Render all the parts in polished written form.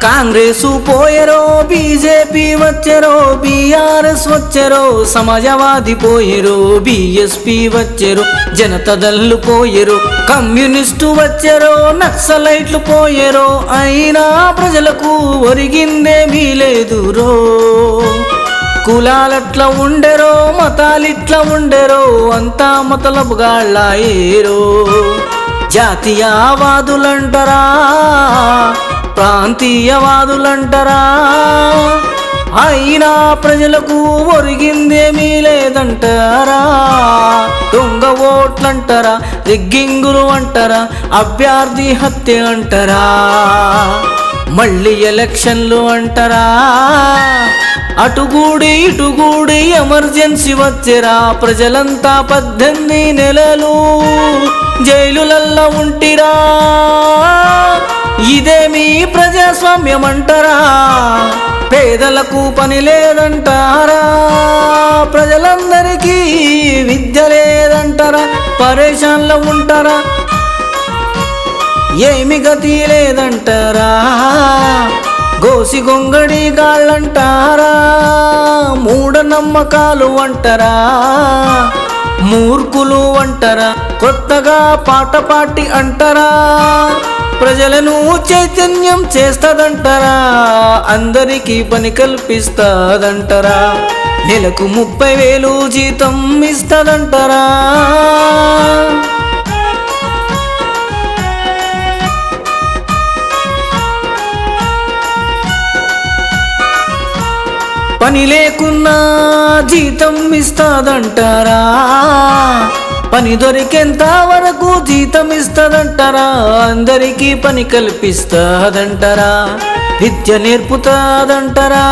Congress పోయెరో BJP వచ్చెరో BRS వచ్చెరో Samajwadi పోయెరో BSP వచ్చెరో Janata Dal పోయెరో communist వచ్చెరో నక్సలైట్లు పోయెరో అయినా ప్రజలకు ఒరిగిందేమీ లేదురో కులాలట్లా ఉండెరో మతాలిట్లా ఉండెరో అంతా మతలబుగాళ్ళాయేరో జాతీయవాదులంటరా ప్రాంతీయవాదులంటరా అయినా ప్రజలకు ఒరిగిందేమీ లేదంటారా దొంగ ఓట్లంటారా రిగ్గింగులు అంటారా అభ్యర్థి హత్య అంటారా మళ్ళీ ఎలక్షన్లు అంటారా అటుగూడి ఇటుగూడి ఎమర్జెన్సీ వచ్చేరా ప్రజలంతా 18 నెలలు జైలులల్ల ఉంటిరా ఇదేమీ ప్రజాస్వామ్యం అంటారా పేదలకు పని లేదంటారా ప్రజలందరికీ విద్య లేదంటారా పరేషాన్లో ఉంటారా ఏమి గతి లేదంటారా గోసి గొంగడి గాళ్ళంటారా మూఢనమ్మకాలు అంటారా మూర్ఖులు అంటారా కొత్తగా పాట పాటి అంటారా ప్రజలను చైతన్యం చేస్తదంటారా అందరికీ పని కల్పిస్తదంటారా నెలకు 30,000 జీతం ఇస్తదంటారా పని లేకున్నా జీతం ఇస్తదంటారా పని దొరికేంత వరకు జీతం ఇస్తదంటారా అందరికీ పని కల్పిస్తదంటారా విద్య నేర్పుతదంటారా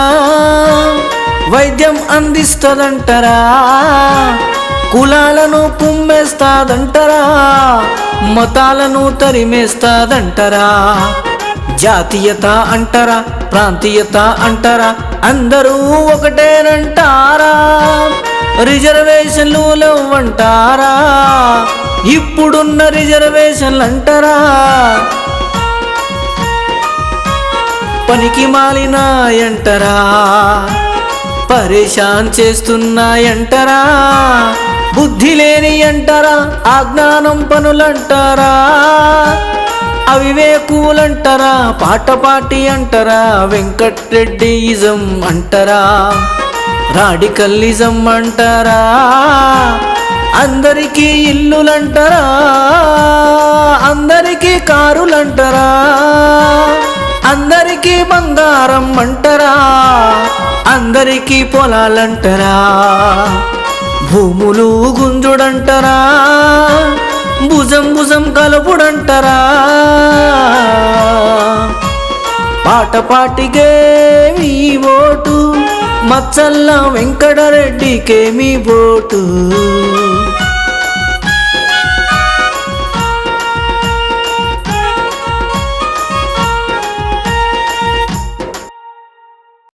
వైద్యం అందిస్తదంటారా కులాలను కుమ్మేస్తదంటారా మతాలను తరిమేస్తదంటారా జాతీయత అంటారా ప్రాంతీయత అంటారా అందరూ ఒకటేనంటారా రిజర్వేషన్లు లేవంటారా ఇప్పుడున్న రిజర్వేషన్లు అంటారా పనికి మాలినాయంటారా పరేషాన్ చేస్తున్నాయంటారా బుద్ధి లేని అంటారా అజ్ఞానం పనులంటారా అవివేకులంటారా పాట పాటి అంటారా వెంకట్రెడ్డియిజం అంటారా రాడికల్లిజం అంటారా అందరికీ ఇల్లులంటారా అందరికీ కారులంటారా అందరికీ బంగారం అంటారా అందరికీ పొలాలంటారా భూములు గుంజుడంటారా భుజం భుజం కలుపుడంటారా పాట పాటికే మీ ఓటు మచ్చల్ల వెంకటరెడ్డికే మీ ఓటు